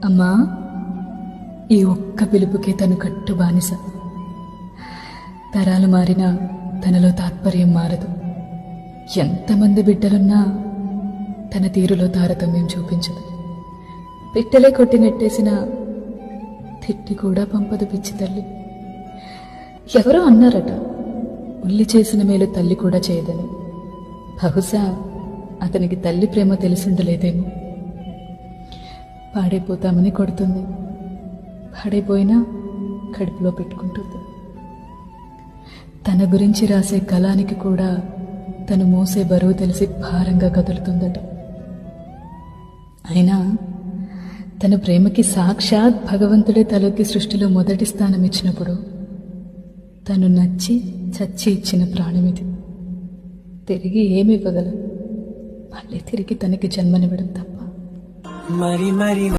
అమ్మా, ఈ ఒక్క పిలుపుకే తను కట్టు బానిస. తరాలు మారినా తనలో తాత్పర్యం మారదు. ఎంతమంది బిడ్డలున్నా తన తీరులో తారతమ్యం చూపించదు. పిట్టలే కొట్టి నెట్టేసిన తిట్టి కూడా పంపదు పిచ్చి తల్లి. ఎవరో అన్నారట, ఉల్లి చేసిన మేలు తల్లి కూడా చేయదని. బహుశా అతనికి తల్లి ప్రేమ తెలిసుండలేదేమో. పాడైపోతామని కొడుతుంది, పాడైపోయినా కడుపులో పెట్టుకుంటుంది. తన గురించి రాసే కళానికి కూడా తను మోసే బరువు తెలిసి భారంగా కదులుతుందట. అయినా తన ప్రేమకి సాక్షాత్ భగవంతుడే తలొక్కి సృష్టిలో మొదటి స్థానం ఇచ్చినప్పుడు తను నచ్చి చచ్చి ఇచ్చిన ప్రాణమిది. తిరిగి ఏమి ఇవ్వగలదు? మళ్ళీ తిరిగి తనకి జన్మనివ్వడం తప్ప.